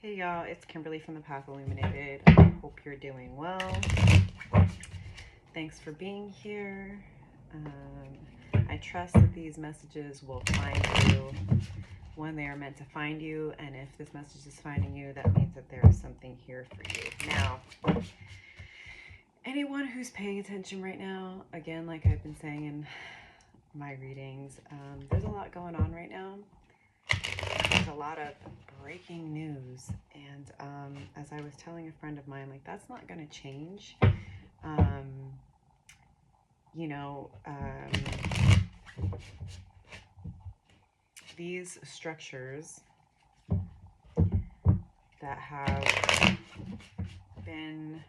Hey y'all, it's Kimberly from the Path Illuminated. I hope you're doing well. Thanks for being here. I trust that these messages will find you when they are meant to find you, and if this message is finding you, that means that there is something here for you. Now, anyone who's paying attention right now, again, like I've been saying in my readings, there's a lot going on right now. There's a lot of breaking news, and as I was telling a friend of mine, like, that's not going to change. You know, these structures that have been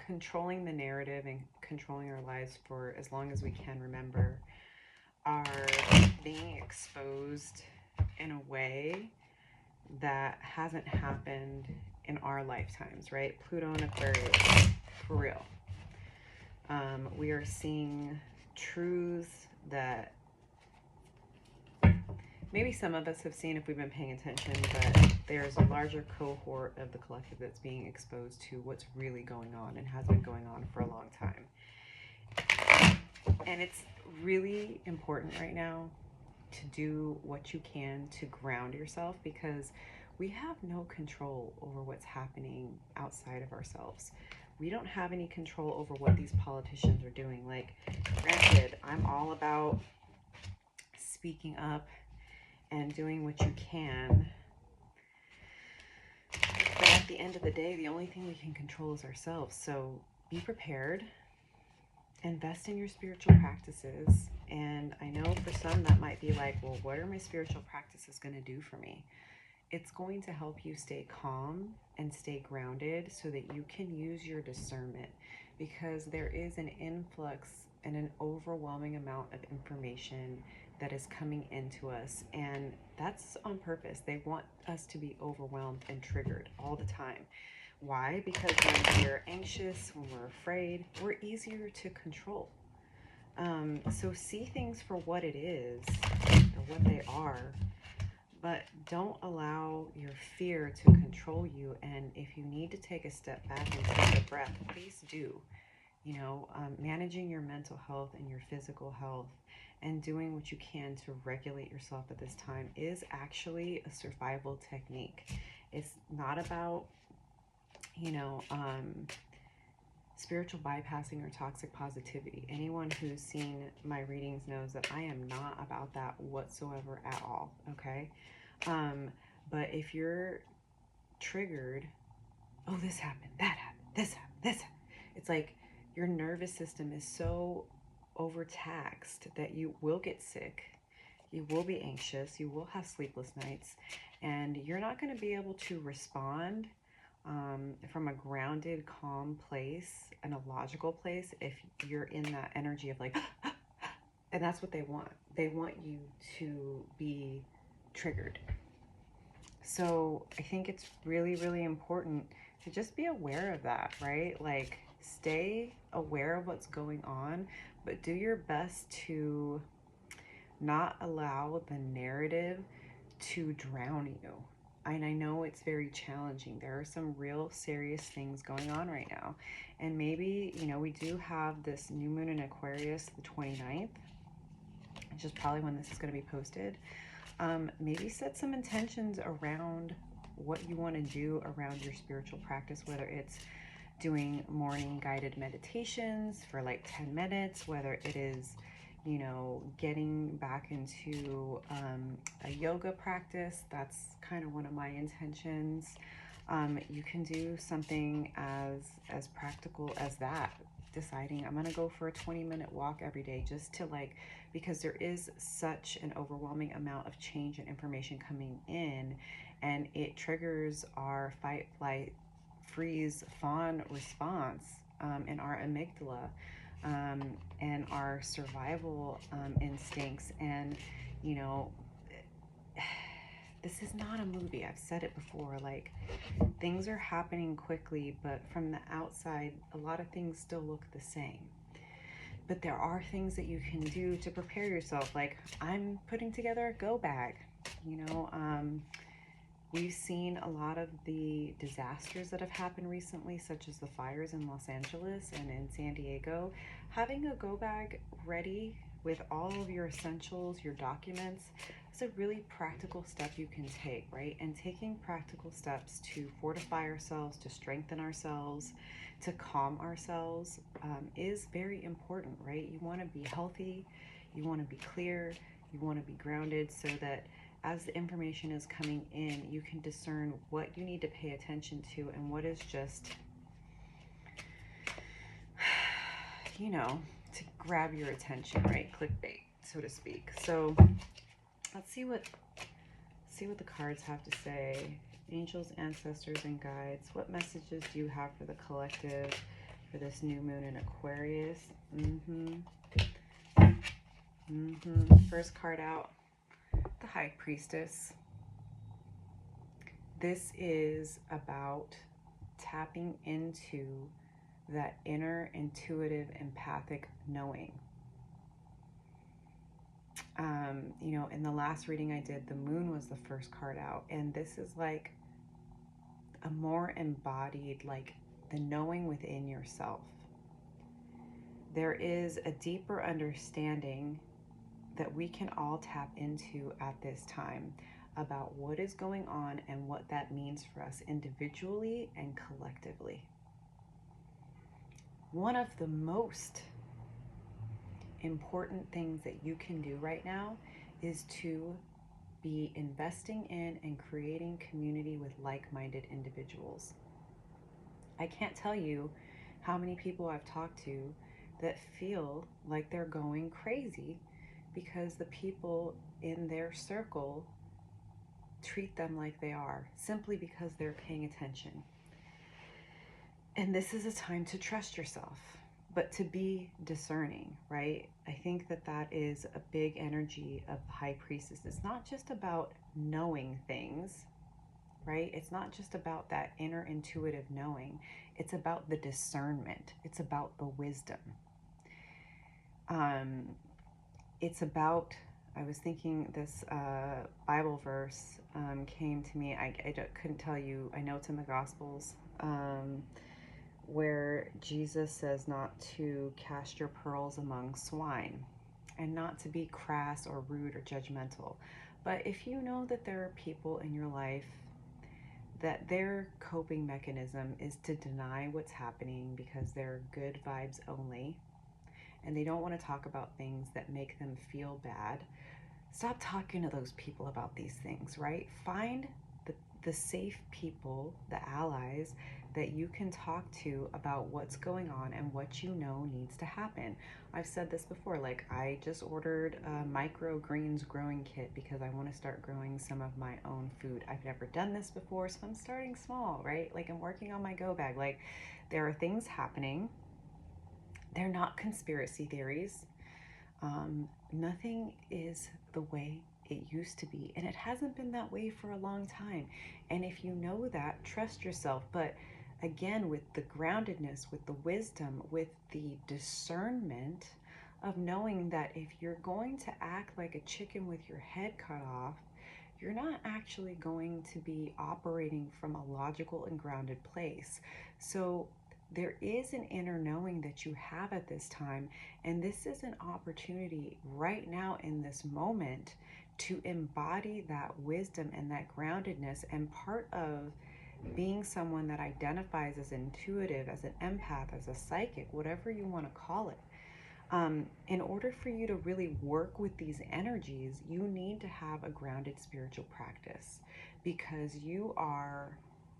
controlling the narrative and controlling our lives for as long as we can remember are being exposed in a way that hasn't happened in our lifetimes, right? Pluto and Aquarius, for real. We are seeing truths that maybe some of us have seen if we've been paying attention, but there's a larger cohort of the collective that's being exposed to what's really going on and has been going on for a long time. And it's really important right now to do what you can to ground yourself, because we have no control over what's happening outside of ourselves. We don't have any control over what these politicians are doing. Like, granted, I'm all about speaking up and doing what you can, but at the end of the day, the only thing we can control is ourselves. So be prepared, invest in your spiritual practices. And I know for some that might be like, well, what are my spiritual practices going to do for me? It's going to help you stay calm and stay grounded so that you can use your discernment, because there is an influx and an overwhelming amount of information that is coming into us, and that's on purpose. They want us to be overwhelmed and triggered all the time. Why? Because when we're anxious, when we're afraid, we're easier to control. So see things for what it is or what they are, but don't allow your fear to control you. And if you need to take a step back and take a breath, please do. Managing your mental health and your physical health and doing what you can to regulate yourself at this time is actually a survival technique. It's not about, spiritual bypassing or toxic positivity. Anyone who's seen my readings knows that I am not about that whatsoever at all, okay? But if you're triggered, oh, this happened, that happened, this happened, this happened. It's like your nervous system is so overtaxed that you will get sick, you will be anxious, you will have sleepless nights, and you're not going to be able to respond from a grounded, calm place and a logical place if you're in that energy of like, and that's what they want. They want you to be triggered. So I think it's really, really important to just be aware of that, right? Like, stay aware of what's going on, but do your best to not allow the narrative to drown you. And I know it's very challenging. There are some real serious things going on right now. And maybe, we do have this new moon in Aquarius, the 29th, which is probably when this is going to be posted. Maybe set some intentions around what you want to do around your spiritual practice, whether it's doing morning guided meditations for like 10 minutes, whether it is getting back into a yoga practice. That's kind of one of my intentions. You can do something as practical as that, deciding I'm going to go for a 20-minute walk every day, just to because there is such an overwhelming amount of change and information coming in, and it triggers our fight, flight, freeze, fawn response in our amygdala. And our survival instincts. And, this is not a movie. I've said it before. Like, things are happening quickly, but from the outside, a lot of things still look the same. But there are things that you can do to prepare yourself. Like, I'm putting together a go bag, We've seen a lot of the disasters that have happened recently, such as the fires in Los Angeles and in San Diego. Having a go bag ready with all of your essentials, your documents, is a really practical step you can take, right? And taking practical steps to fortify ourselves, to strengthen ourselves, to calm ourselves is very important, right? You want to be healthy, you want to be clear, you want to be grounded so that as the information is coming in, you can discern what you need to pay attention to and what is just, you know, to grab your attention, right? Clickbait, so to speak. So let's see what the cards have to say. Angels, ancestors, and guides. What messages do you have for the collective for this new moon in Aquarius? First card out, the High Priestess. This is about tapping into that inner intuitive empathic knowing. You know, in the last reading I did, the moon was the first card out, and this is like a more embodied, like the knowing within yourself. There is a deeper understanding that we can all tap into at this time about what is going on and what that means for us individually and collectively. One of the most important things that you can do right now is to be investing in and creating community with like-minded individuals. I can't tell you how many people I've talked to that feel like they're going crazy because the people in their circle treat them like they are, simply because they're paying attention. And this is a time to trust yourself, but to be discerning, right? I think that that is a big energy of the High Priestess. It's not just about knowing things, right? It's not just about that inner intuitive knowing. It's about the discernment. It's about the wisdom. It's about, I was thinking this Bible verse came to me. I couldn't tell you. I know it's in the Gospels, where Jesus says not to cast your pearls among swine and not to be crass or rude or judgmental. But if you know that there are people in your life that their coping mechanism is to deny what's happening because they're good vibes only, and they don't want to talk about things that make them feel bad, stop talking to those people about these things, right? Find the safe people, the allies that you can talk to about what's going on and what you know needs to happen. I've said this before, like I just ordered a microgreens growing kit because I want to start growing some of my own food. I've never done this before, so I'm starting small, right? Like I'm working on my go bag. Like there are things happening. They're not conspiracy theories. Nothing is the way it used to be, and it hasn't been that way for a long time. And if you know that, trust yourself. But again, with the groundedness, with the wisdom, with the discernment of knowing that if you're going to act like a chicken with your head cut off, you're not actually going to be operating from a logical and grounded place. So there is an inner knowing that you have at this time, and this is an opportunity right now in this moment to embody that wisdom and that groundedness. And part of being someone that identifies as intuitive, as an empath, as a psychic, whatever you want to call it, in order for you to really work with these energies, you need to have a grounded spiritual practice, because you are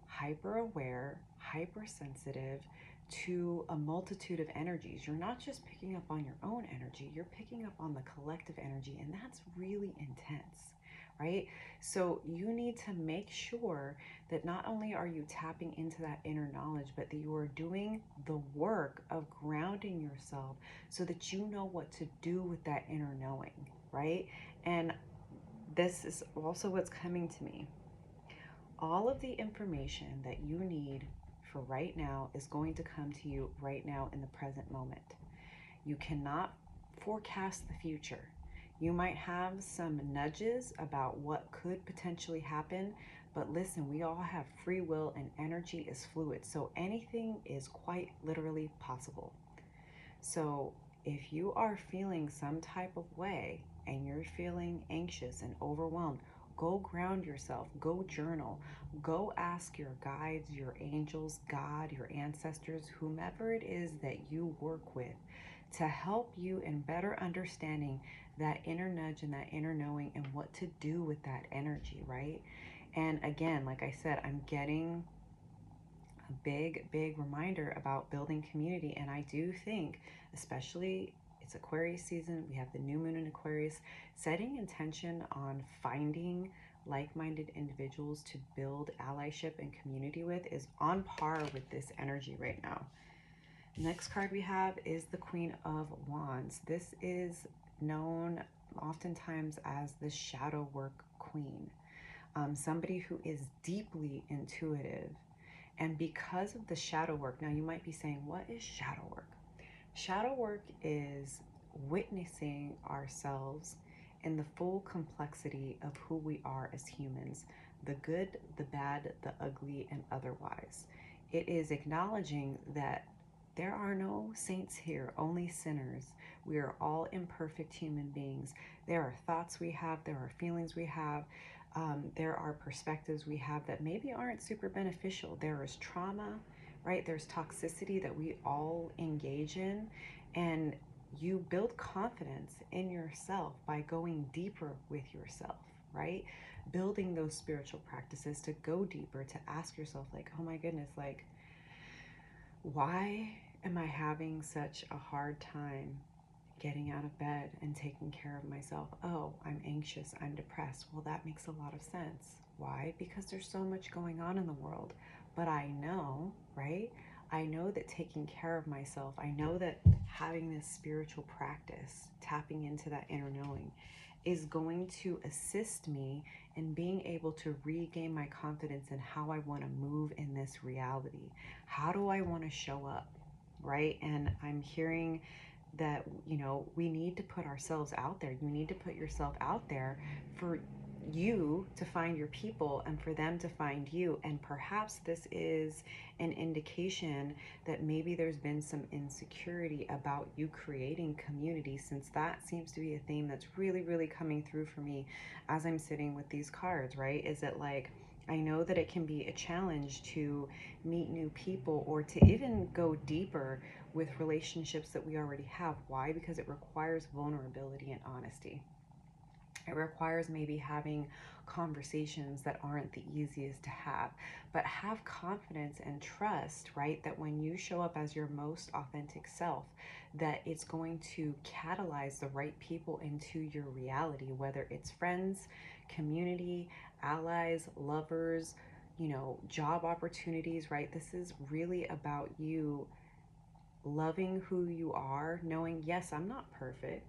hyper aware, hypersensitive to a multitude of energies. You're not just picking up on your own energy, you're picking up on the collective energy, and that's really intense, right? So you need to make sure that not only are you tapping into that inner knowledge, but that you are doing the work of grounding yourself so that you know what to do with that inner knowing, right? And this is also what's coming to me. All of the information that you need for right now is going to come to you right now in the present moment. You cannot forecast the future. You might have some nudges about what could potentially happen, But listen, we all have free will and energy is fluid. So anything is quite literally possible. So if you are feeling some type of way and you're feeling anxious and overwhelmed, go ground yourself, go journal, go ask your guides, your angels, God, your ancestors, whomever it is that you work with to help you in better understanding that inner nudge and that inner knowing and what to do with that energy, right? And again, like I said, I'm getting a big reminder about building community. And I do think, especially it's Aquarius season, we have the new moon in Aquarius, setting intention on finding like-minded individuals to build allyship and community with is on par with this energy right now. Next card we have is the Queen of Wands. This is known oftentimes as the shadow work queen. Somebody who is deeply intuitive. And because of the shadow work, now you might be saying, what is shadow work? Shadow work is witnessing ourselves in the full complexity of who we are as humans, the good, the bad, the ugly, and otherwise. It is acknowledging that there are no saints here, only sinners. We are all imperfect human beings. There are thoughts we have, there are feelings we have, there are perspectives we have that maybe aren't super beneficial. There is trauma, right? There's toxicity that we all engage in. And you build confidence in yourself by going deeper with yourself, right? Building those spiritual practices to go deeper, to ask yourself, like, oh my goodness, like, why am I having such a hard time getting out of bed and taking care of myself? Oh, I'm anxious, I'm depressed. Well, that makes a lot of sense. Why? Because there's so much going on in the world. But I know, right? I know that taking care of myself, I know that having this spiritual practice, tapping into that inner knowing, is going to assist me in being able to regain my confidence in how I want to move in this reality. How do I want to show up, right? And I'm hearing that, you know, we need to put ourselves out there. You need to put yourself out there for you to find your people and for them to find you. And perhaps this is an indication that maybe there's been some insecurity about you creating community, since that seems to be a theme that's really coming through for me as I'm sitting with these cards, right? Is it like, I know that it can be a challenge to meet new people or to even go deeper with relationships that we already have. Why? Because it requires vulnerability and honesty. It requires maybe having conversations that aren't the easiest to have, but have confidence and trust, right? That when you show up as your most authentic self, that it's going to catalyze the right people into your reality, whether it's friends, community, allies, lovers, you know, job opportunities, right? This is really about you loving who you are, knowing, yes, I'm not perfect.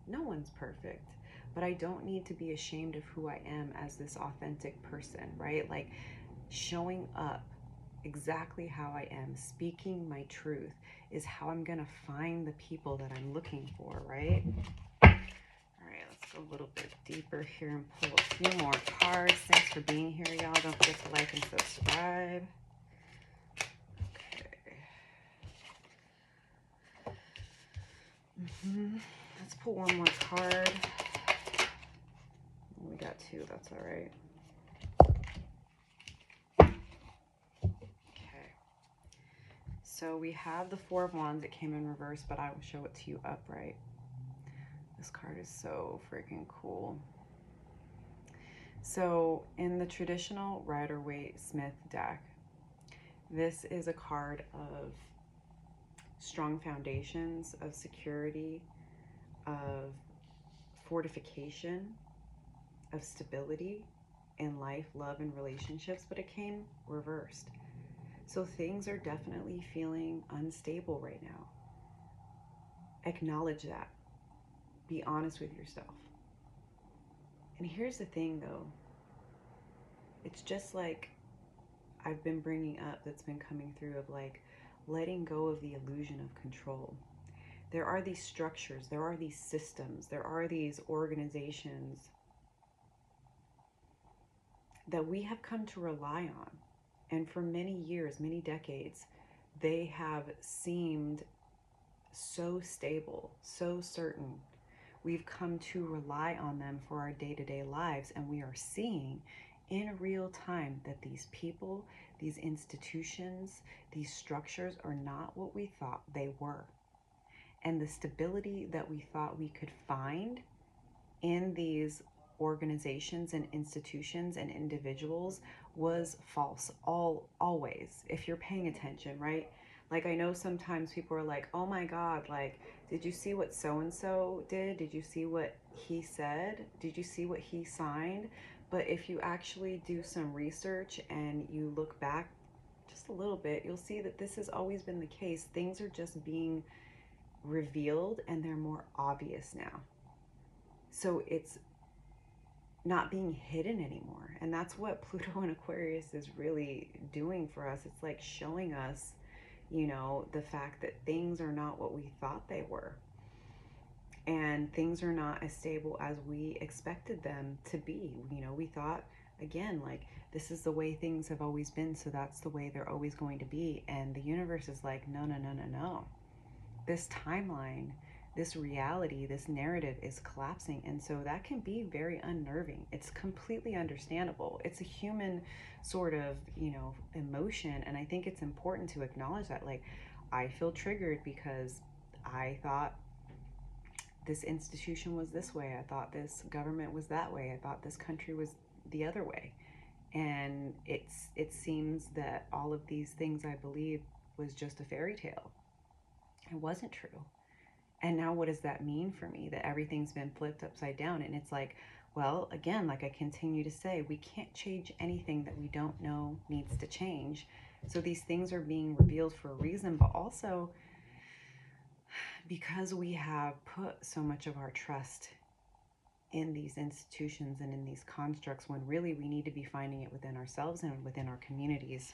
No one's perfect. But I don't need to be ashamed of who I am as this authentic person, right? Like showing up exactly how I am, speaking my truth is how I'm going to find the people that I'm looking for, right? All right, let's go a little bit deeper here and pull a few more cards. Thanks for being here, y'all. Don't forget to like and subscribe. Let's pull one more card. We got two, that's all right. Okay. So we have the Four of Wands. It came in reverse, but I will show it to you upright. This card is so freaking cool. So in the traditional Rider-Waite-Smith deck, this is a card of strong foundations, of security, of fortification, of stability in life, love, and relationships, but it came reversed. So things are definitely feeling unstable right now. Acknowledge that. Be honest with yourself. And here's the thing though, it's just like I've been bringing up, that's been coming through, of like letting go of the illusion of control. There are these structures, there are these systems, there are these organizations that we have come to rely on. And for many years, many decades, they have seemed so stable, so certain. We've come to rely on them for our day-to-day lives, and we are seeing in real time that these people, these institutions, these structures are not what we thought they were. And the stability that we thought we could find in these organizations and institutions and individuals was false, always, if you're paying attention, right? Like, I know sometimes people are like, oh my God, like, did you see what so and so did? Did you see what he said? Did you see what he signed? But if you actually do some research and you look back just a little bit, you'll see that this has always been the case. Things are just being revealed and they're more obvious now. So it's not being hidden anymore. And that's what Pluto and Aquarius is really doing for us. It's like showing us, you know, the fact that things are not what we thought they were. And things are not as stable as we expected them to be. You know, we thought, again, like, this is the way things have always been, so that's the way they're always going to be. And the universe is like, no, no, no, no, no. This timeline, this reality, this narrative is collapsing. And so that can be very unnerving. It's completely understandable. It's a human sort of, you know, emotion. And I think it's important to acknowledge that. Like, I feel triggered because I thought this institution was this way. I thought this government was that way. I thought this country was the other way. And it seems that all of these things I believe was just a fairy tale. It wasn't true. And now what does that mean for me? That everything's been flipped upside down. And it's like, well, again, like I continue to say, we can't change anything that we don't know needs to change. So these things are being revealed for a reason, but also because we have put so much of our trust in these institutions and in these constructs, when really we need to be finding it within ourselves and within our communities.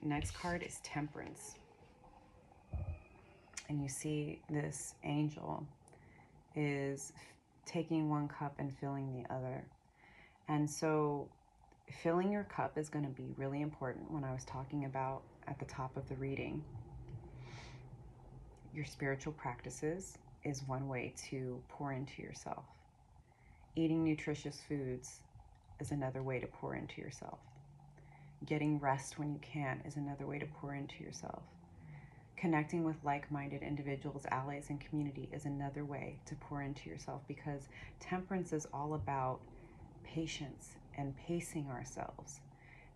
Next card is Temperance. And you see this angel is taking one cup and filling the other. And so filling your cup is going to be really important. When I was talking about at the top of the reading, your spiritual practices is one way to pour into yourself. Eating nutritious foods is another way to pour into yourself. Getting rest when you can is another way to pour into yourself. Connecting with like-minded individuals, allies, and community is another way to pour into yourself, because temperance is all about patience and pacing ourselves,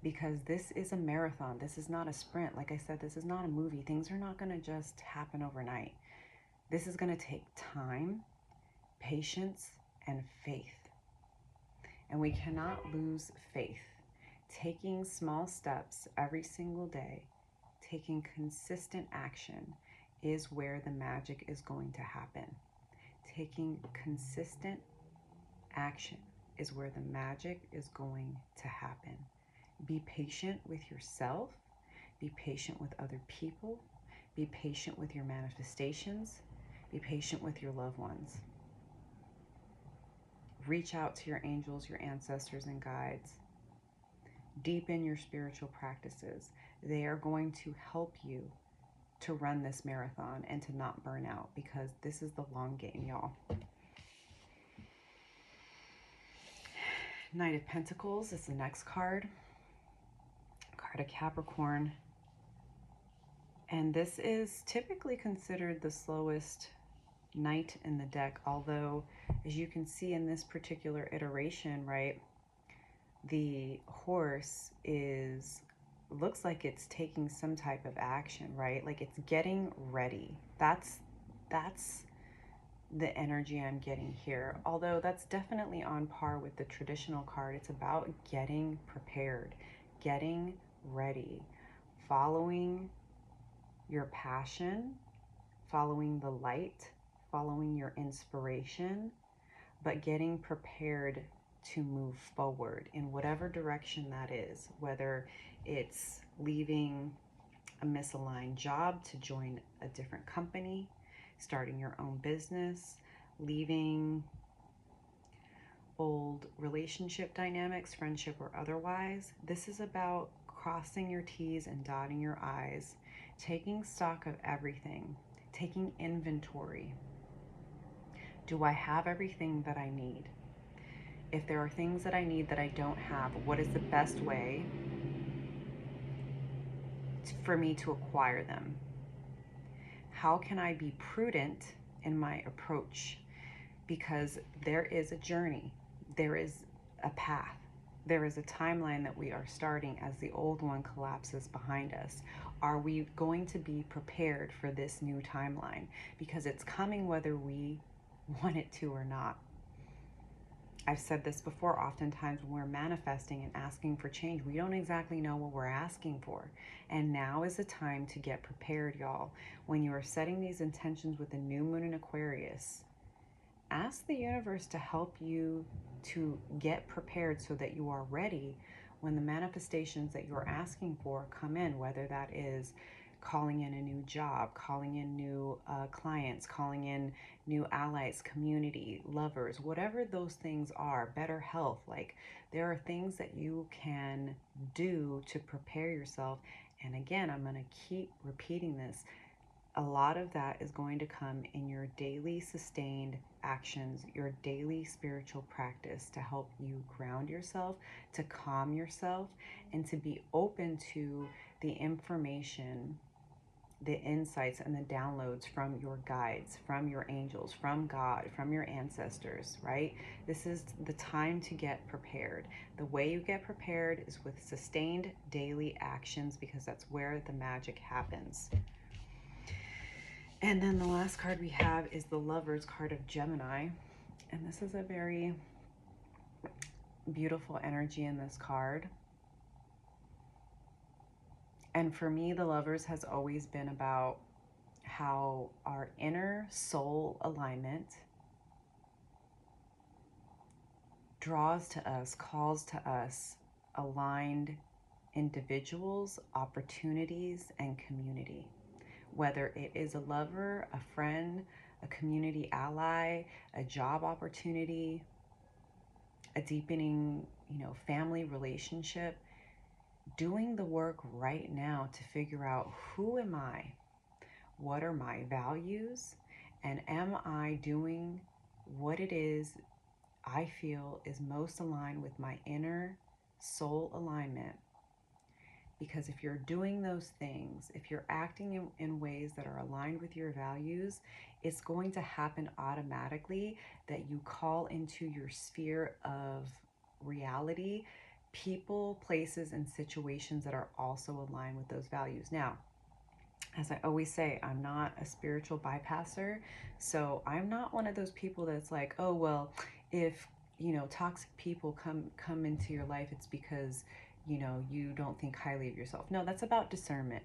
because this is a marathon. This is not a sprint. Like I said, this is not a movie. Things are not going to just happen overnight. This is going to take time, patience, and faith. And we cannot lose faith. Taking small steps every single day, taking consistent action is where the magic is going to happen. Taking consistent action is where the magic is going to happen. Be patient with yourself. Be patient with other people. Be patient with your manifestations. Be patient with your loved ones. Reach out to your angels, your ancestors, and guides. Deepen your spiritual practices. They are going to help you to run this marathon and to not burn out, because this is the long game, y'all. Knight of Pentacles is the next card. Card of Capricorn. And this is typically considered the slowest knight in the deck, although as you can see in this particular iteration, right, the horse looks like it's taking some type of action, right? Like it's getting ready. That's the energy I'm getting here. Although that's definitely on par with the traditional card. It's about getting prepared, getting ready, following your passion, following the light, following your inspiration, but getting prepared to move forward in whatever direction that is, whether it's leaving a misaligned job to join a different company, starting your own business, leaving old relationship dynamics, friendship or otherwise. This is about crossing your T's and dotting your I's, taking stock of everything, taking inventory. Do I have everything that I need? If there are things that I need that I don't have, what is the best way for me to acquire them? How can I be prudent in my approach? Because there is a journey, there is a path, there is a timeline that we are starting as the old one collapses behind us. Are we going to be prepared for this new timeline? Because it's coming whether we want it to or not. I've said this before, oftentimes when we're manifesting and asking for change, we don't exactly know what we're asking for. And now is the time to get prepared, y'all. When you are setting these intentions with the new moon in Aquarius, ask the universe to help you to get prepared so that you are ready when the manifestations that you're asking for come in, whether that is calling in a new job, calling in new clients, calling in new allies, community, lovers, whatever those things are, better health. Like, there are things that you can do to prepare yourself. And again, I'm going to keep repeating this. A lot of that is going to come in your daily sustained actions, your daily spiritual practice to help you ground yourself, to calm yourself, and to be open to the information, the insights and the downloads from your guides, from your angels, from God, from your ancestors, right? This is the time to get prepared. The way you get prepared is with sustained daily actions, because that's where the magic happens. And then the last card we have is the Lovers card of Gemini. And this is a very beautiful energy in this card. And for me, the Lovers has always been about how our inner soul alignment draws to us, calls to us aligned individuals, opportunities, and community. Whether it is a lover, a friend, a community ally, a job opportunity, a deepening, family relationship, doing the work right now to figure out, who am I? What are my values? And am I doing what it is I feel is most aligned with my inner soul alignment? Because if you're doing those things, if you're acting in ways that are aligned with your values, it's going to happen automatically that you call into your sphere of reality people, places, and situations that are also aligned with those values. Now, as I always say, I'm not a spiritual bypasser, so I'm not one of those people that's like, oh, well, if, toxic people come into your life, it's because, you don't think highly of yourself. No, that's about discernment.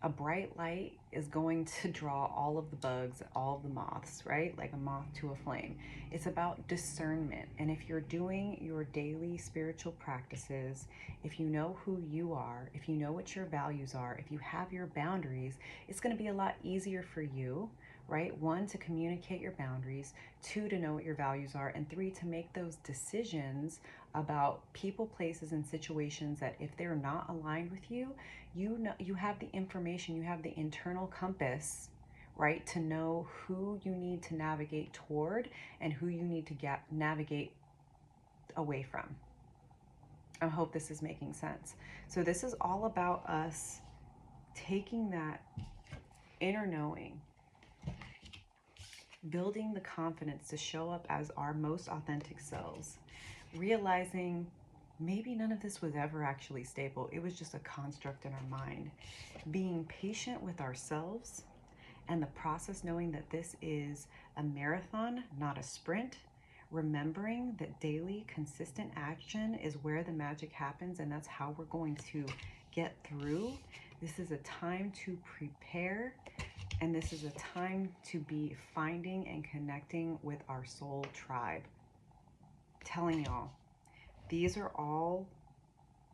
A bright light is going to draw all of the bugs, all of the moths, right? Like a moth to a flame. It's about discernment. And if you're doing your daily spiritual practices, if you know who you are, if you know what your values are, if you have your boundaries, it's going to be a lot easier for you, right? 1, to communicate your boundaries, 2, to know what your values are, and 3, to make those decisions about people, places, and situations that if they're not aligned with you, you have the information, you have the internal compass, right, to know who you need to navigate toward and who you need to navigate away from. I hope this is making sense. So this is all about us taking that inner knowing, building the confidence to show up as our most authentic selves, realizing maybe none of this was ever actually stable. It was just a construct in our mind. Being patient with ourselves and the process, knowing that this is a marathon, not a sprint. Remembering that daily, consistent action is where the magic happens, and that's how we're going to get through. This is a time to prepare, and this is a time to be finding and connecting with our soul tribe. Telling y'all, these are all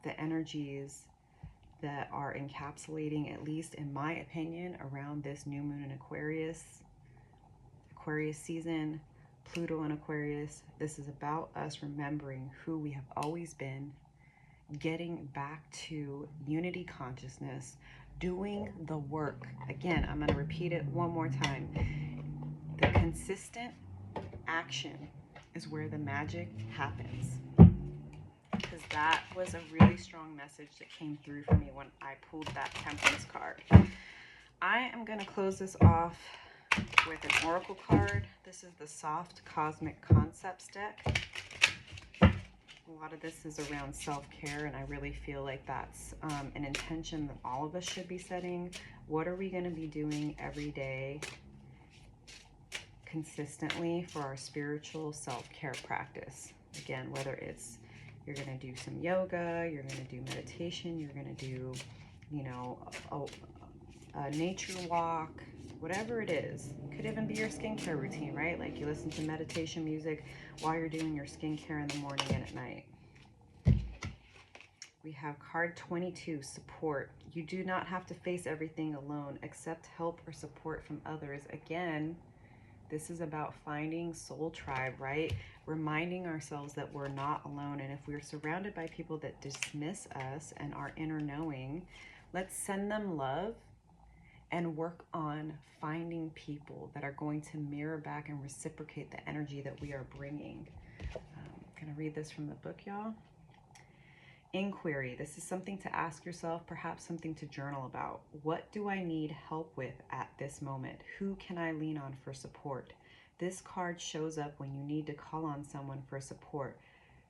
the energies that are encapsulating, at least in my opinion, around this new moon in Aquarius season. Pluto and Aquarius. This is about us remembering who we have always been, getting back to unity consciousness, doing the work. Again, I'm going to repeat it one more time. The consistent action is where the magic happens. Because that was a really strong message that came through for me when I pulled that Temperance card. I am going to close this off with an oracle card. This is the Soft Cosmic Concepts deck. A lot of this is around self-care, and I really feel like that's an intention that all of us should be setting. What are we going to be doing every day consistently for our spiritual self-care practice? Again, whether it's you're going to do some yoga, you're going to do meditation, you're going to do, you know, a nature walk, whatever it is. It could even be your skincare routine, right? Like you listen to meditation music while you're doing your skincare in the morning and at night. We have card 22, support. You do not have to face everything alone. Accept help or support from others. Again, this is about finding soul tribe, right? Reminding ourselves that we're not alone. And if we're surrounded by people that dismiss us and our inner knowing, let's send them love and work on finding people that are going to mirror back and reciprocate the energy that we are bringing. I'm going to read this from the book, y'all. Inquiry. This is something to ask yourself, perhaps something to journal about. What do I need help with at this moment? Who can I lean on for support? This card shows up when you need to call on someone for support.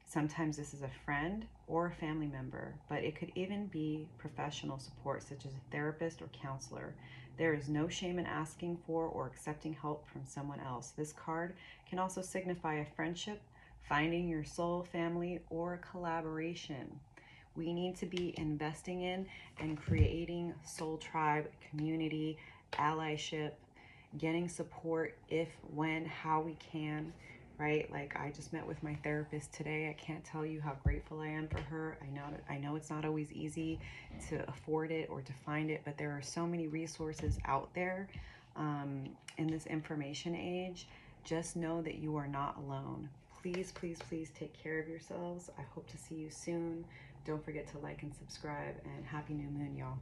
Sometimes this is a friend or a family member, but it could even be professional support, such as a therapist or counselor. There is no shame in asking for or accepting help from someone else. This card can also signify a friendship, finding your soul family, or a collaboration. We need to be investing in and creating soul tribe, community, allyship, getting support if, when, how we can, right? Like I just met with my therapist today. I can't tell you how grateful I am for her. I know it's not always easy to afford it or to find it, but there are so many resources out there in this information age. Just know that you are not alone. Please, please, please take care of yourselves. I hope to see you soon. Don't forget to like and subscribe, and happy new moon, y'all.